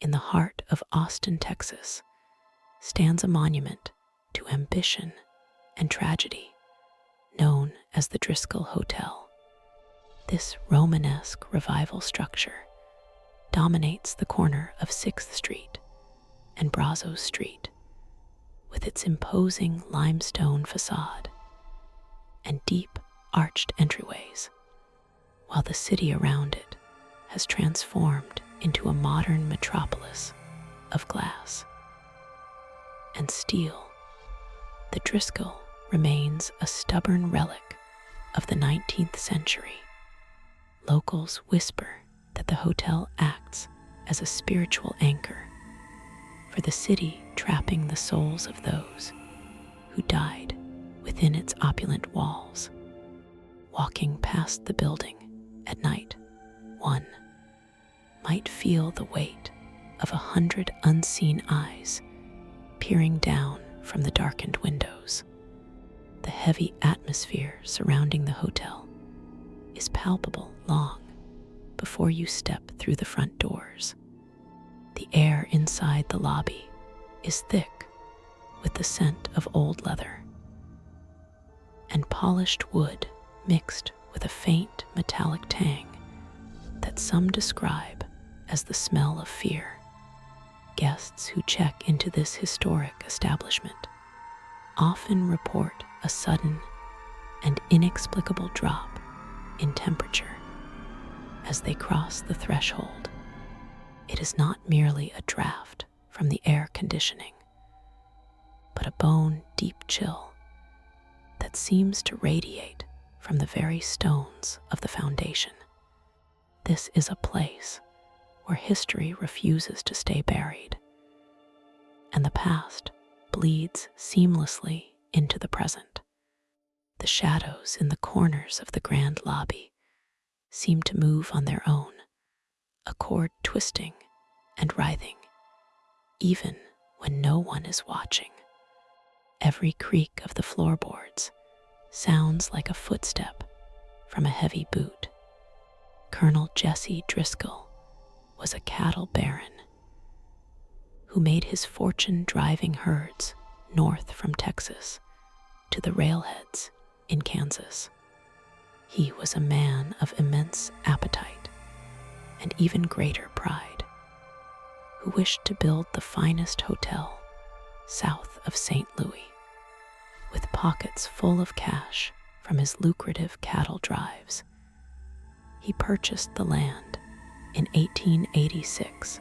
in the heart of Austin, Texas, stands a monument to ambition and tragedy known as the Driskill Hotel. This Romanesque revival structure dominates the corner of 6th Street and Brazos Street with its imposing limestone facade and deep arched entryways, while the city around it has transformed into a modern metropolis of glass and steel. The Driskill remains a stubborn relic of the 19th century. Locals whisper that the hotel acts as a spiritual anchor for the city, trapping the souls of those who died within its opulent walls. Walking past the building at night, one might feel the weight of 100 unseen eyes peering down from the darkened windows. The heavy atmosphere surrounding the hotel is palpable long before you step through the front doors. The air inside the lobby is thick with the scent of old leather and polished wood mixed with a faint metallic tang that some describe as the smell of fear. Guests who check into this historic establishment often report a sudden and inexplicable drop in temperature as they cross the threshold. It is not merely a draft from the air conditioning, but a bone-deep chill that seems to radiate from the very stones of the foundation. This is a place where history refuses to stay buried, and the past bleeds seamlessly into the present. The shadows in the corners of the grand lobby seem to move on their own, a cord twisting and writhing, even when no one is watching. Every creak of the floorboards sounds like a footstep from a heavy boot. Colonel Jesse Driskill was a cattle baron who made his fortune driving herds north from Texas to the railheads in Kansas. He was a man of immense appetite and even greater pride, who wished to build the finest hotel south of St. Louis. With pockets full of cash from his lucrative cattle drives, he purchased the land in 1886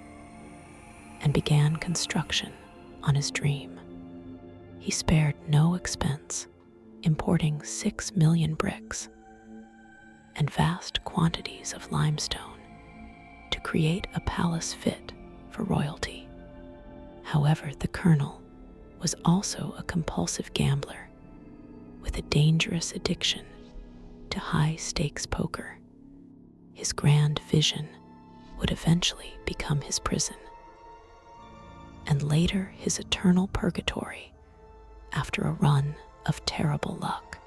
and began construction on his dream. He spared no expense, importing 6 million bricks and vast quantities of limestone to create a palace fit for royalty. However, the colonel was also a compulsive gambler with a dangerous addiction to high-stakes poker. His grand vision would eventually become his prison, and later his eternal purgatory after a run of terrible luck.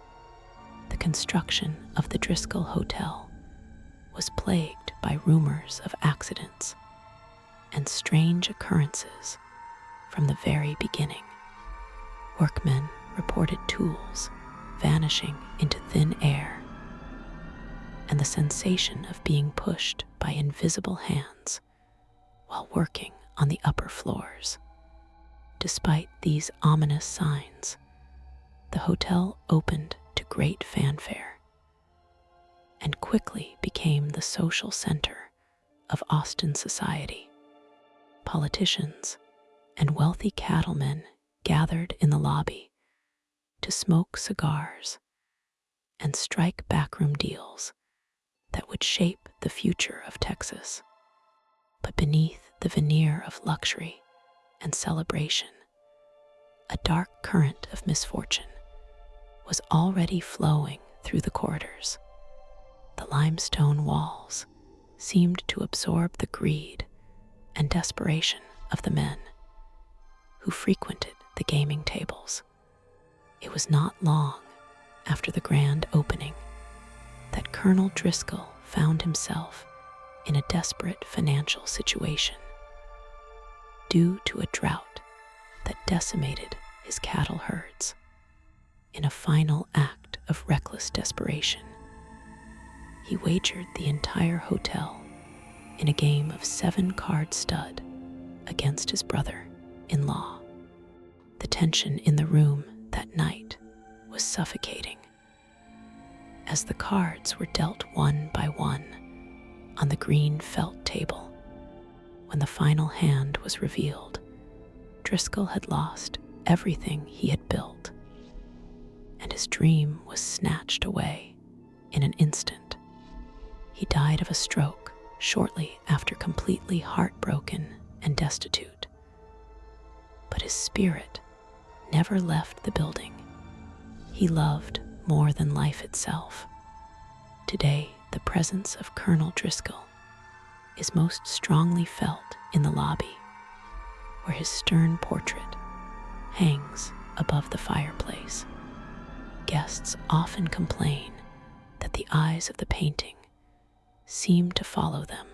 The construction of the Driskill Hotel was plagued by rumors of accidents and strange occurrences from the very beginning. Workmen reported tools vanishing into thin air and the sensation of being pushed by invisible hands while working on the upper floors. Despite these ominous signs, the hotel opened to great fanfare and quickly became the social center of Austin society. Politicians and wealthy cattlemen gathered in the lobby to smoke cigars and strike backroom deals that would shape the future of Texas. But beneath the veneer of luxury and celebration, a dark current of misfortune was already flowing through the corridors. The limestone walls seemed to absorb the greed and desperation of the men who frequented the gaming tables. It was not long after the grand opening that Colonel Driskill found himself in a desperate financial situation. due to a drought that decimated his cattle herds. In a final act of reckless desperation, he wagered the entire hotel in a game of 7-card stud against his brother-in-law. The tension in the room that night was suffocating. As the cards were dealt one by one on the green felt table, when the final hand was revealed, Driskill had lost everything he had built, and his dream was snatched away in an instant. He died of a stroke shortly after, completely heartbroken and destitute. But his spirit never left the building. He loved more than life itself. Today, the presence of Colonel Driskill is most strongly felt in the lobby, where his stern portrait hangs above the fireplace. Guests often complain that the eyes of the painting seem to follow them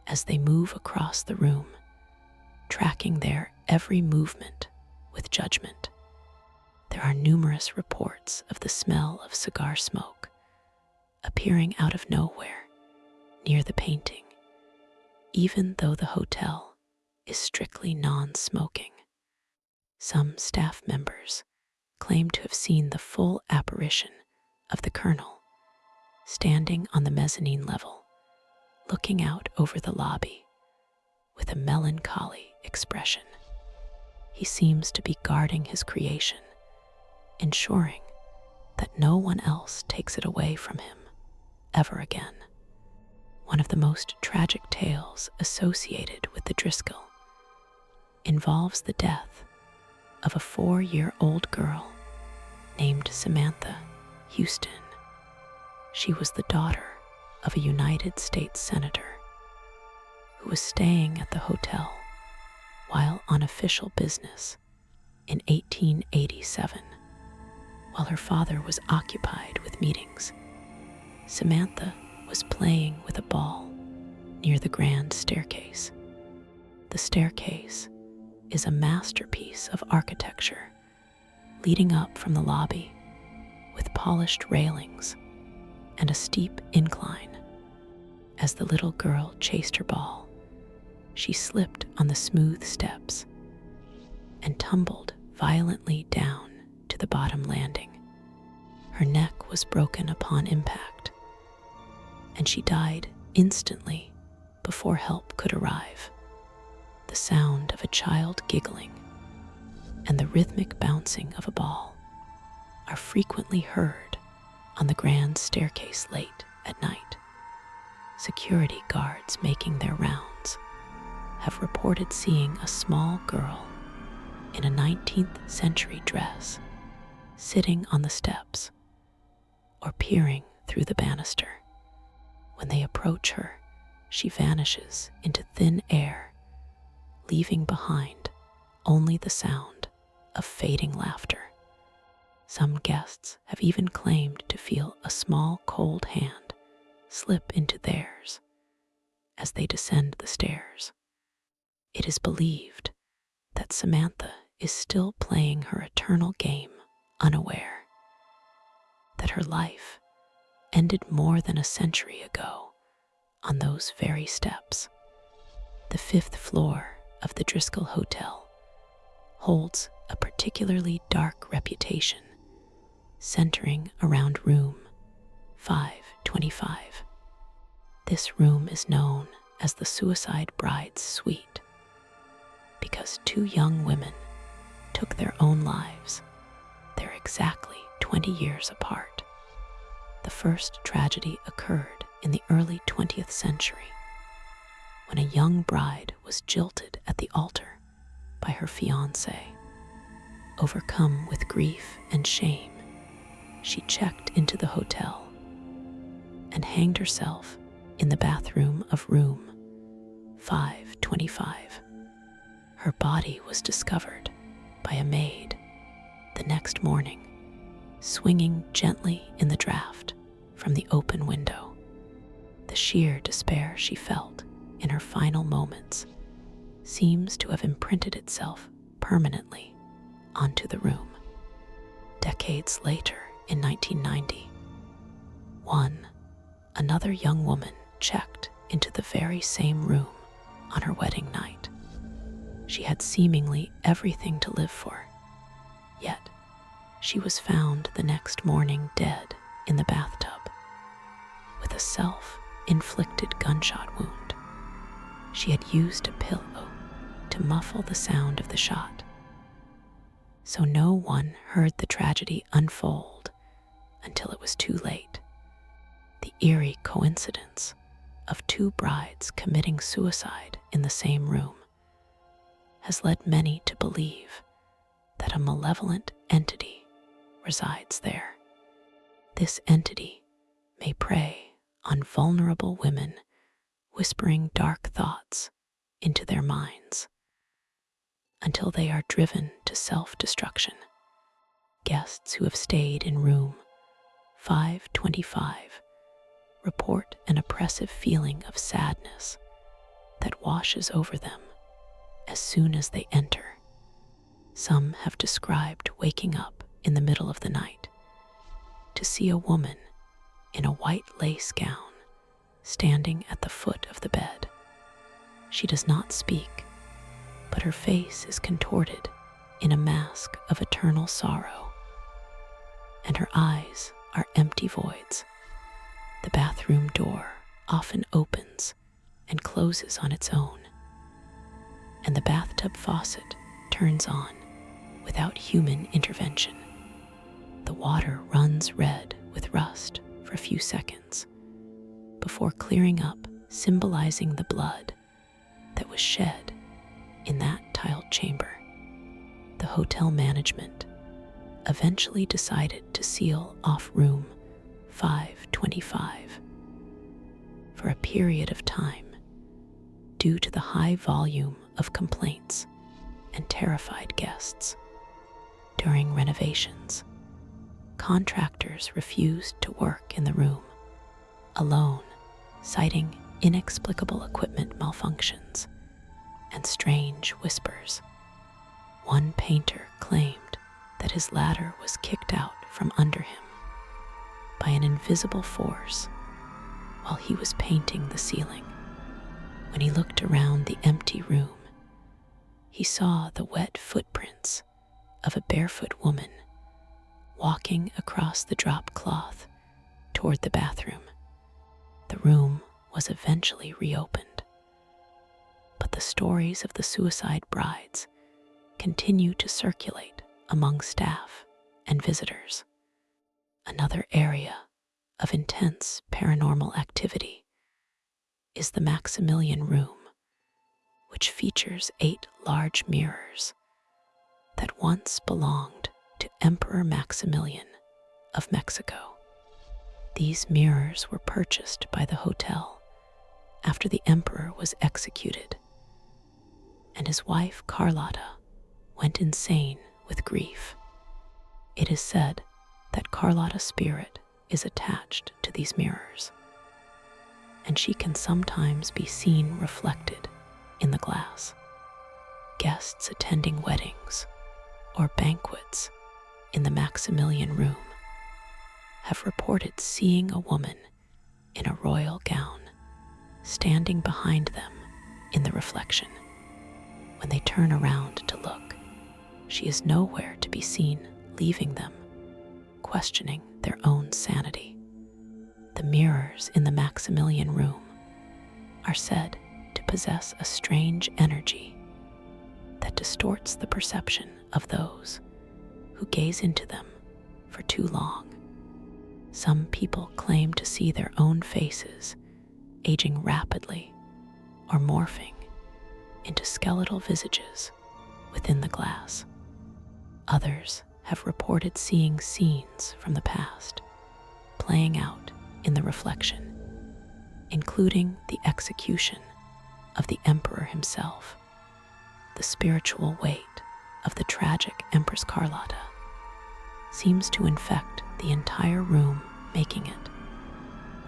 as they move across the room, tracking their every movement with judgment. There are numerous reports of the smell of cigar smoke appearing out of nowhere near the painting, even though the hotel is strictly non-smoking. Some staff members claim to have seen the full apparition of the colonel standing on the mezzanine level, looking out over the lobby with a melancholy expression. He seems to be guarding his creation, ensuring that no one else takes it away from him ever again. One of the most tragic tales associated with the Driskill involves the death of a 4-year-old girl named Samantha Houston. She was the daughter of a United States Senator who was staying at the hotel while on official business in 1887. While her father was occupied with meetings, Samantha was playing with a ball near the grand staircase. The staircase is a masterpiece of architecture leading up from the lobby with polished railings and a steep incline. As the little girl chased her ball, she slipped on the smooth steps and tumbled violently down to the bottom landing. Her neck was broken upon impact, and she died instantly before help could arrive. The sound of a child giggling and the rhythmic bouncing of a ball are frequently heard on the grand staircase late at night. Security guards making their rounds have reported seeing a small girl in a 19th century dress sitting on the steps or peering through the banister. When they approach her, she vanishes into thin air, leaving behind only the sound of fading laughter. Some guests have even claimed to feel a small cold hand slip into theirs as they descend the stairs. It is believed that Samantha is still playing her eternal game unaware, that her life ended more than a century ago on those very steps. The 5th floor of the Driskill Hotel holds a particularly dark reputation, centering around room 525. This room is known as the Suicide Bride's Suite because 2 young women took their own lives. They're exactly 20 years apart. The first tragedy occurred in the early 20th century when a young bride was jilted at the altar by her fiancé. Overcome with grief and shame, she checked into the hotel and hanged herself in the bathroom of room 525. Her body was discovered by a maid the next morning, swinging gently in the draft from the open window. The sheer despair she felt in her final moments seems to have imprinted itself permanently onto the room. Decades later, in 1990, another young woman checked into the very same room on her wedding night. She had seemingly everything to live for, yet she was found the next morning dead in the bathtub with a self-inflicted gunshot wound. She had used a pillow to muffle the sound of the shot, so no one heard the tragedy unfold until it was too late. The eerie coincidence of two brides committing suicide in the same room has led many to believe that a malevolent entity resides there. This entity may prey on vulnerable women, whispering dark thoughts into their minds until they are driven to self-destruction. Guests who have stayed in room 525 report an oppressive feeling of sadness that washes over them as soon as they enter. Some have described waking up in the middle of the night to see a woman in a white lace gown standing at the foot of the bed. She does not speak, but her face is contorted in a mask of eternal sorrow, and her eyes are empty voids. The bathroom door often opens and closes on its own, and the bathtub faucet turns on without human intervention. The water runs red with rust for a few seconds before clearing up, symbolizing the blood that was shed in that tiled chamber. The hotel management eventually decided to seal off room 525 for a period of time due to the high volume of complaints and terrified guests. During renovations, contractors refused to work in the room alone, citing inexplicable equipment malfunctions and strange whispers. One painter claimed that his ladder was kicked out from under him by an invisible force while he was painting the ceiling. When he looked around the empty room, he saw the wet footprints of a barefoot woman walking across the drop cloth toward the bathroom. The room was eventually reopened, but the stories of the suicide brides continue to circulate among staff and visitors. Another area of intense paranormal activity is the Maximilian Room, which features 8 large mirrors that once belonged to Emperor Maximilian of Mexico. These mirrors were purchased by the hotel after the emperor was executed, and his wife Carlotta went insane with grief. It is said that Carlotta's spirit is attached to these mirrors, and she can sometimes be seen reflected in the glass. Guests attending weddings or banquets in the Maximilian Room have reported seeing a woman in a royal gown standing behind them in the reflection. When they turn around to look, she is nowhere to be seen leaving them, questioning their own sanity. The mirrors in the Maximilian Room are said to possess a strange energy that distorts the perception of those who gaze into them for too long. Some people claim to see their own faces aging rapidly or morphing into skeletal visages within the glass. Others have reported seeing scenes from the past playing out in the reflection, including the execution of the emperor himself. The spiritual weight of the tragic Empress Carlotta seems to infect the entire room, making it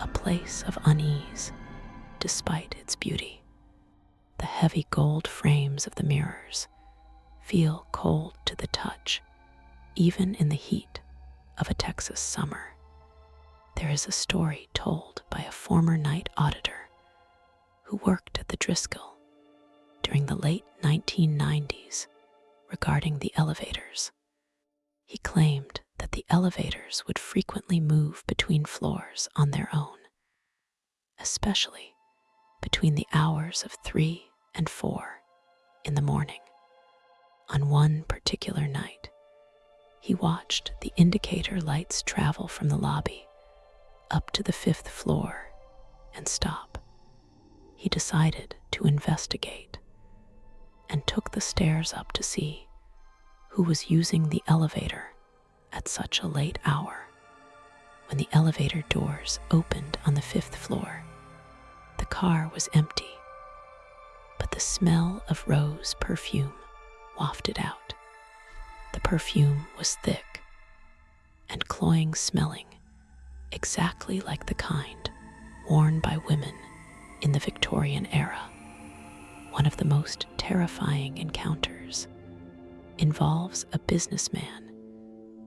a place of unease despite its beauty. The heavy gold frames of the mirrors feel cold to the touch, even in the heat of a Texas summer. There is a story told by a former night auditor who worked at the Driskill during the late 1990s regarding the elevators. He claimed that the elevators would frequently move between floors on their own, especially between the hours of 3 and 4 in the morning. On one particular night, he watched the indicator lights travel from the lobby up to the 5th floor and stop. He decided to investigate and took the stairs up to see who was using the elevator at such a late hour. When the elevator doors opened on the 5th floor, the car was empty, but the smell of rose perfume wafted out. The perfume was thick and cloying smelling, exactly like the kind worn by women in the Victorian era. One of the most terrifying encounters involves a businessman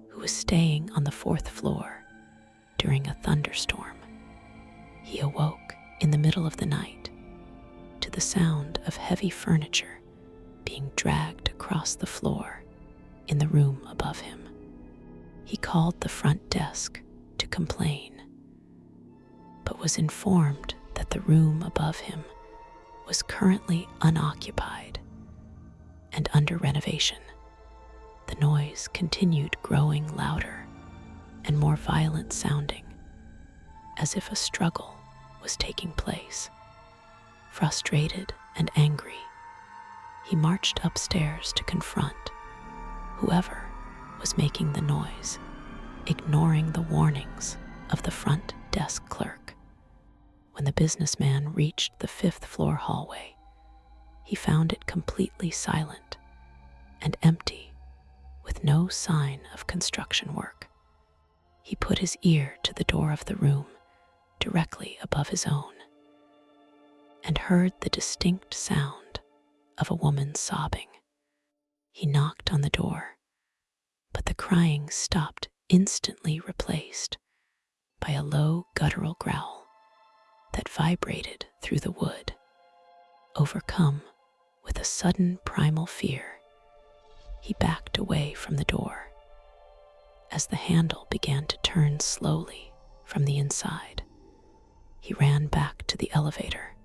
who was staying on the 4th floor during a thunderstorm. He awoke in the middle of the night to the sound of heavy furniture being dragged across the floor in the room above him. He called the front desk to complain, but was informed that the room above him was currently unoccupied and under renovation. The noise continued growing louder and more violent sounding, as if a struggle was taking place. Frustrated and angry, he marched upstairs to confront whoever was making the noise, ignoring the warnings of the front desk clerk. When the businessman reached the 5th floor hallway, he found it completely silent and empty, with no sign of construction work. He put his ear to the door of the room directly above his own and heard the distinct sound of a woman sobbing. He knocked on the door, but the crying stopped, instantly replaced by a low guttural growl that vibrated through the wood. Overcome with a sudden primal fear, he backed away from the door as the handle began to turn slowly from the inside. He ran back to the elevator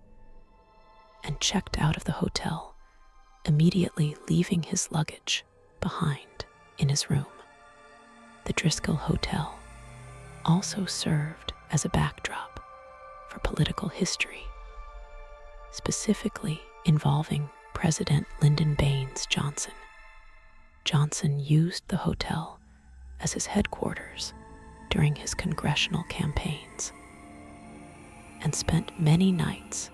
and checked out of the hotel, immediately leaving his luggage behind in his room. The Driskill Hotel also served as a backdrop for political history, specifically involving President Lyndon Baines Johnson. Johnson used the hotel as his headquarters during his congressional campaigns and spent many nights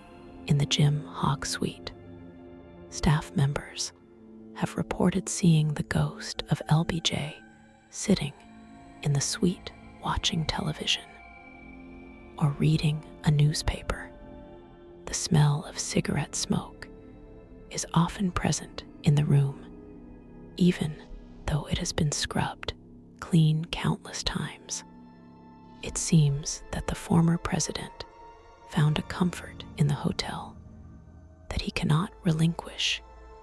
in the Jim Hogg Suite. Staff members have reported seeing the ghost of LBJ sitting in the suite watching television or reading a newspaper. The smell of cigarette smoke is often present in the room, even though it has been scrubbed clean countless times. It seems that the former president found a comfort in the hotel that he cannot relinquish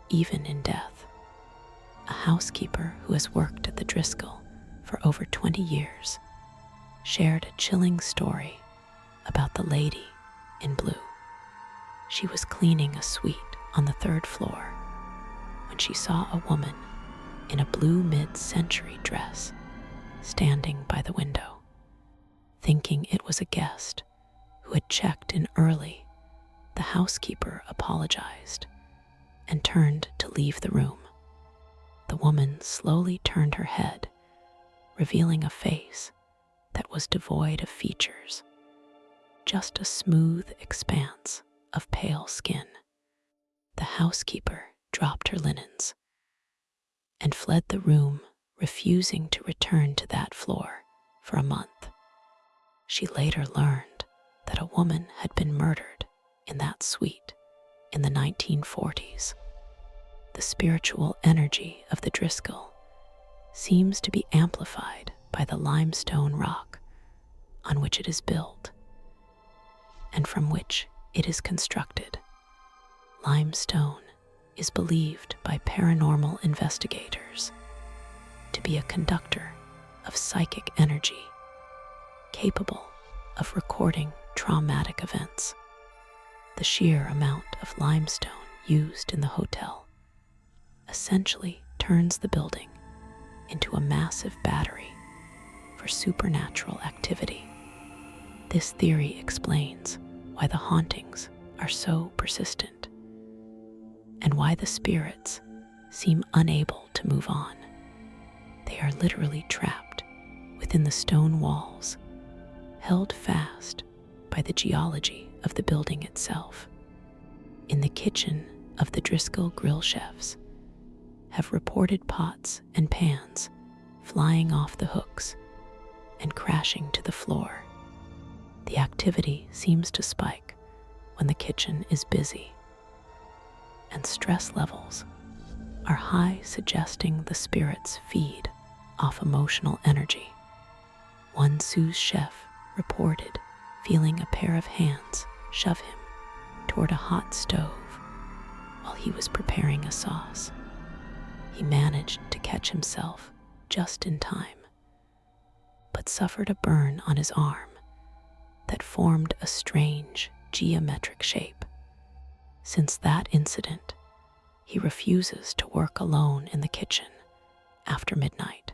even in death. A housekeeper who has worked at the Driskill for over 20 years shared a chilling story about the lady in blue. She was cleaning a suite on the 3rd floor when she saw a woman in a blue mid-century dress standing by the window. Thinking it was a guest who had checked in early, the housekeeper apologized and turned to leave the room. The woman slowly turned her head, revealing a face that was devoid of features, just a smooth expanse of pale skin. The housekeeper dropped her linens and fled the room, refusing to return to that floor for a month. She later learned that a woman had been murdered in that suite in the 1940s. The spiritual energy of the Driskill seems to be amplified by the limestone rock on which it is built and from which it is constructed. Limestone is believed by paranormal investigators to be a conductor of psychic energy capable of recording traumatic events. The sheer amount of limestone used in the hotel essentially turns the building into a massive battery for supernatural activity. This theory explains why the hauntings are so persistent and why the spirits seem unable to move on. They are literally trapped within the stone walls, held fast by the geology of the building itself. In the kitchen of the Driskill grill chefs have reported pots and pans flying off the hooks and crashing to the floor. The activity seems to spike when the kitchen is busy, and stress levels are high, suggesting the spirits feed off emotional energy. One sous chef reported feeling a pair of hands shove him toward a hot stove while he was preparing a sauce. He managed to catch himself just in time, but suffered a burn on his arm that formed a strange geometric shape. Since that incident, he refuses to work alone in the kitchen after midnight.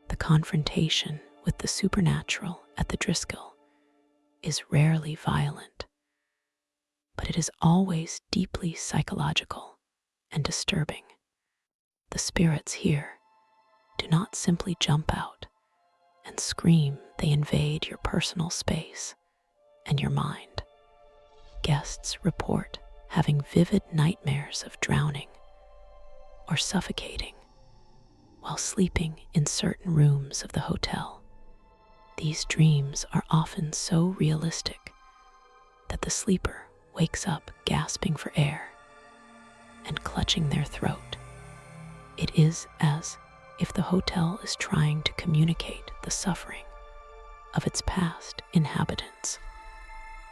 The confrontation with the supernatural at the Driskill is rarely violent, but it is always deeply psychological and disturbing. The spirits here do not simply jump out and scream, they invade your personal space and your mind. Guests report having vivid nightmares of drowning or suffocating while sleeping in certain rooms of the hotel. These dreams are often so realistic that the sleeper wakes up gasping for air and clutching their throat. It is as if the hotel is trying to communicate the suffering of its past inhabitants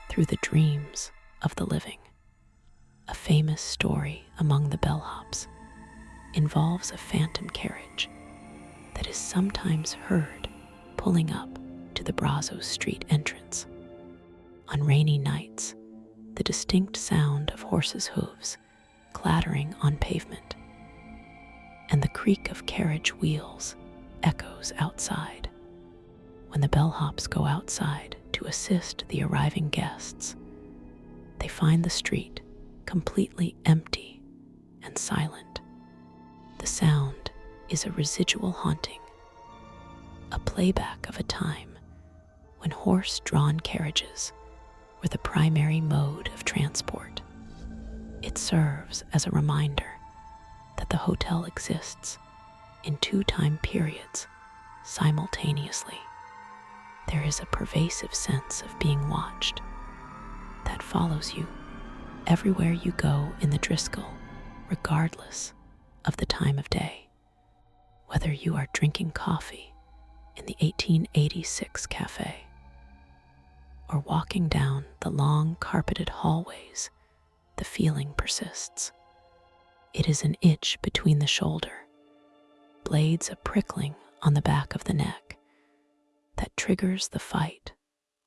through the dreams of the living. A famous story among the bellhops involves a phantom carriage that is sometimes heard pulling up to the Brazos Street entrance. On rainy nights, the distinct sound of horses' hooves clattering on pavement and the creak of carriage wheels echoes outside. When the bellhops go outside to assist the arriving guests, they find the street completely empty and silent. The sound is a residual haunting, a playback of a time when horse-drawn carriages were the primary mode of transport. It serves as a reminder that the hotel exists in two time periods simultaneously. There is a pervasive sense of being watched that follows you everywhere you go in the Driskill, regardless of the time of day. Whether you are drinking coffee in the 1886 cafe or walking down the long carpeted hallways, the feeling persists. It is an itch between the shoulder, blades a prickling on the back of the neck that triggers the fight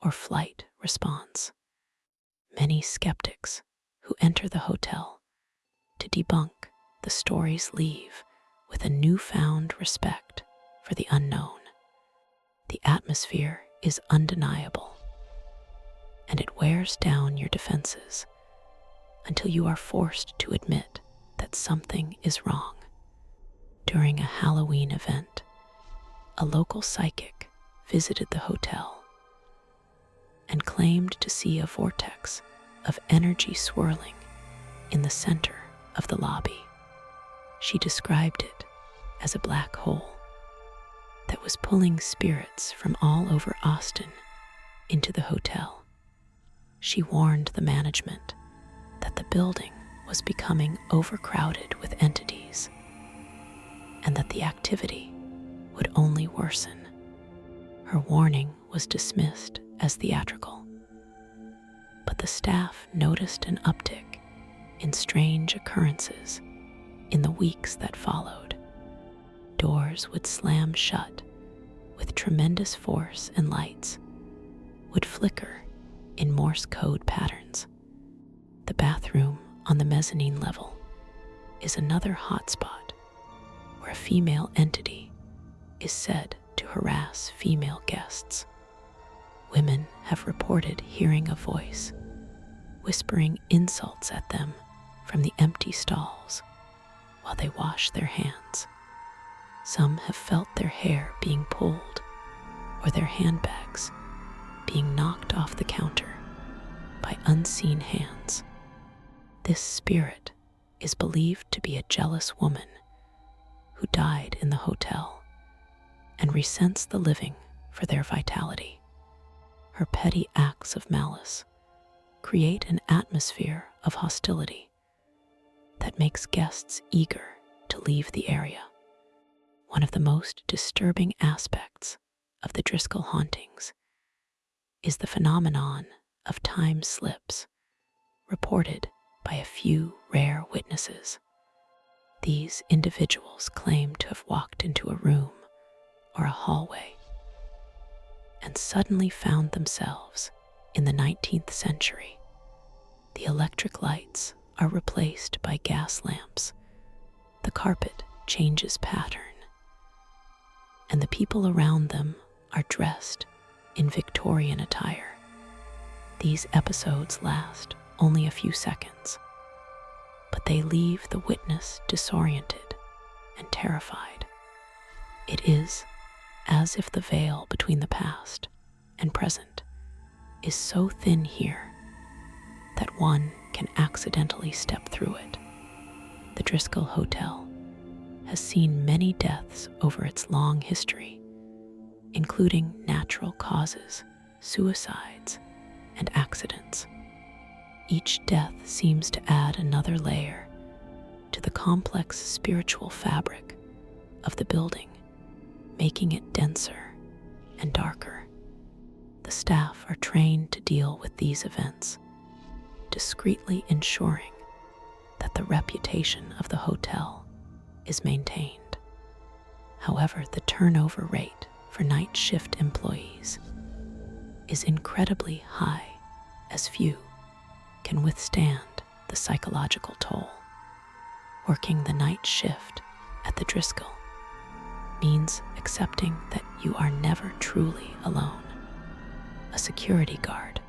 or flight response. Many skeptics who enter the hotel to debunk the stories leave with a newfound respect for the unknown. The atmosphere is undeniable, and it wears down your defenses until you are forced to admit that something is wrong. During a Halloween event, a local psychic visited the hotel and claimed to see a vortex of energy swirling in the center of the lobby. She described it as a black hole that was pulling spirits from all over Austin into the hotel. She warned the management that the building was becoming overcrowded with entities, and that the activity would only worsen. Her warning was dismissed as theatrical, but the staff noticed an uptick in strange occurrences in the weeks that followed. Doors would slam shut with tremendous force, and lights would flicker in Morse code patterns. The bathroom on the mezzanine level is another hotspot where a female entity is said to harass female guests. Women have reported hearing a voice whispering insults at them from the empty stalls while they wash their hands. Some have felt their hair being pulled or their handbags being knocked off the counter by unseen hands. This spirit is believed to be a jealous woman who died in the hotel and resents the living for their vitality. Her petty acts of malice create an atmosphere of hostility that makes guests eager to leave the area. One of the most disturbing aspects of the Driskill hauntings is the phenomenon of time slips, reported by a few rare witnesses. These individuals claim to have walked into a room or a hallway and suddenly found themselves in the 19th century. The electric lights are replaced by gas lamps, the carpet changes pattern, and the people around them are dressed in Victorian attire. These episodes last only a few seconds, but they leave the witness disoriented and terrified. It is as if the veil between the past and present is so thin here that one can accidentally step through it. The Driskill Hotel has seen many deaths over its long history, including natural causes, suicides, and accidents. Each death seems to add another layer to the complex spiritual fabric of the building, making it denser and darker. The staff are trained to deal with these events, discreetly ensuring that the reputation of the hotel is maintained. However, the turnover rate for night shift employees is incredibly high, as few can withstand the psychological toll. Working the night shift at the Driskill means accepting that you are never truly alone. A security guard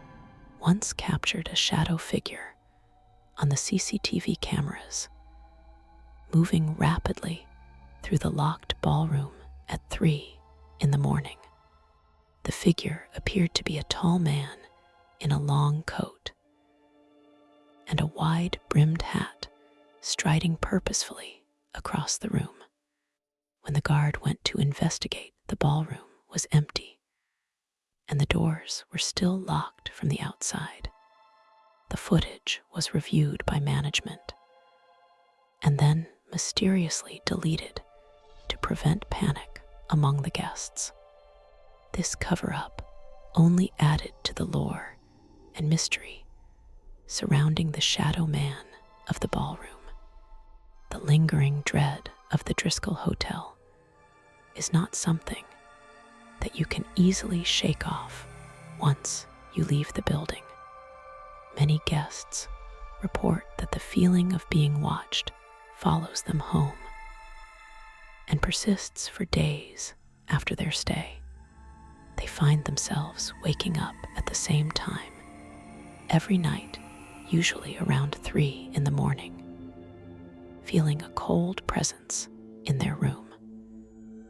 once captured a shadow figure on the CCTV cameras, moving rapidly through the locked ballroom at 3 in the morning. The figure appeared to be a tall man in a long coat and a wide-brimmed hat, striding purposefully across the room. When the guard went to investigate, the ballroom was empty, and the doors were still locked from the outside. The footage was reviewed by management and then mysteriously deleted to prevent panic among the guests. This cover-up only added to the lore and mystery surrounding the shadow man of the ballroom. The lingering dread of the Driskill Hotel is not something that you can easily shake off once you leave the building. Many guests report that the feeling of being watched follows them home and persists for days after their stay. They find themselves waking up at the same time every night, usually around 3 in the morning, feeling a cold presence in their room.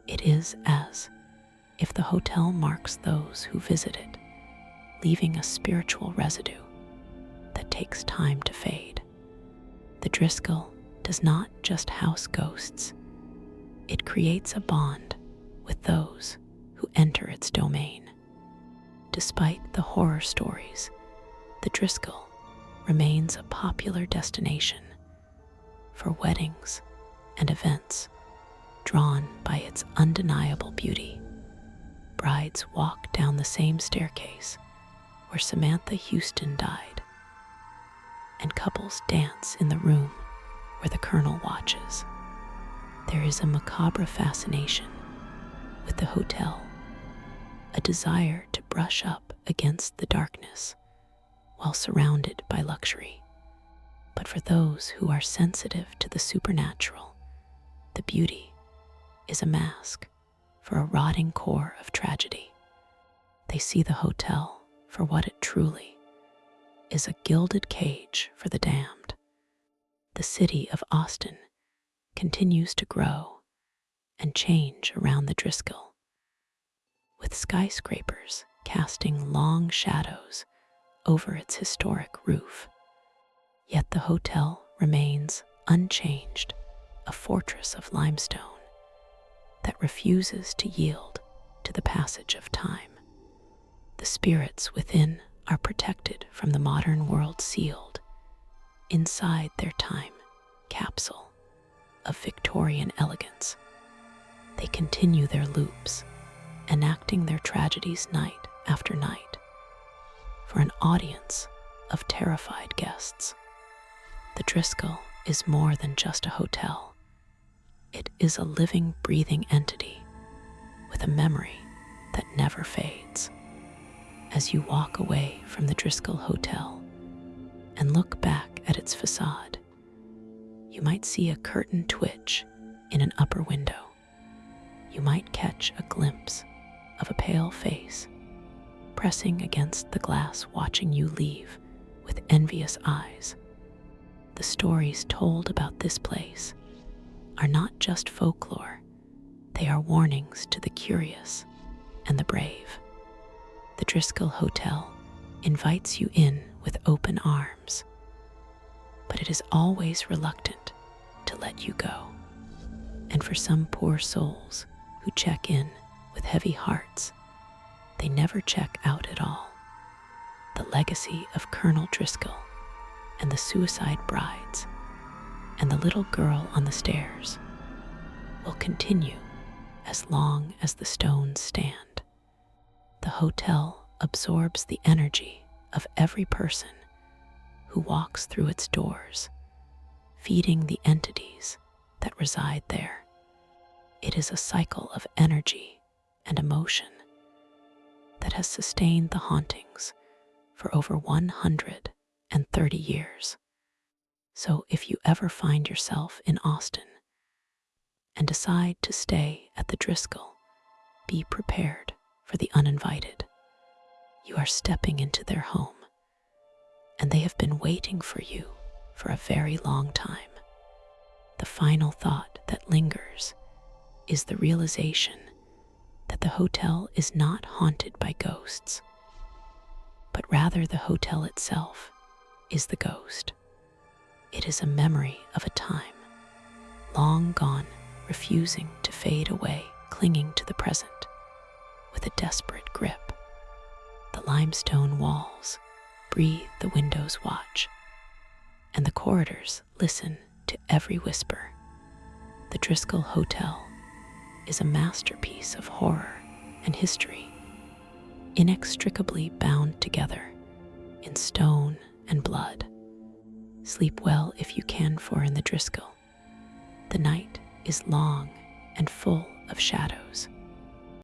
It is as if the hotel marks those who visit it, leaving a spiritual residue that takes time to fade. The Driskill does not just house ghosts, it creates a bond with those who enter its domain. Despite the horror stories, the Driskill remains a popular destination for weddings and events, drawn by its undeniable beauty. Brides walk down the same staircase where Samantha Houston died, and couples dance in the room where the colonel watches. There is a macabre fascination with the hotel, a desire to brush up against the darkness while surrounded by luxury. But for those who are sensitive to the supernatural, the beauty is a mask for a rotting core of tragedy. They see the hotel for what it truly is, a gilded cage for the damned. The city of Austin continues to grow and change around the Driskill, with skyscrapers casting long shadows over its historic roof. Yet the hotel remains unchanged, a fortress of limestone that refuses to yield to the passage of time. The spirits within are protected from the modern world, sealed inside their time capsule of Victorian elegance. They continue their loops, enacting their tragedies night after night for an audience of terrified guests. The Driskill is more than just a hotel. It is a living, breathing entity with a memory that never fades. As you walk away from the Driskill Hotel and look back at its facade, you might see a curtain twitch in an upper window. You might catch a glimpse of a pale face pressing against the glass, watching you leave with envious eyes. The stories told about this place are not just folklore, they are warnings to the curious and the brave. The Driskill Hotel invites you in with open arms, but it is always reluctant to let you go. And for some poor souls who check in with heavy hearts, they never check out at all. The legacy of Colonel Driskill and the suicide brides and the little girl on the stairs will continue as long as the stones stand. The hotel absorbs the energy of every person who walks through its doors, feeding the entities that reside there. It is a cycle of energy and emotion that has sustained the hauntings for over 130 years. So if you ever find yourself in Austin and decide to stay at the Driskill, be prepared for the uninvited. You are stepping into their home, and they have been waiting for you for a very long time. The final thought that lingers is the realization that the hotel is not haunted by ghosts, but rather the hotel itself is the ghost. It is a memory of a time long gone, refusing to fade away, clinging to the present with a desperate grip. The limestone walls breathe, the windows watch, and the corridors listen to every whisper. The Driskill Hotel is a masterpiece of horror and history, inextricably bound together in stone and blood. Sleep well if you can, for in the Driskill, the night is long and full of shadows.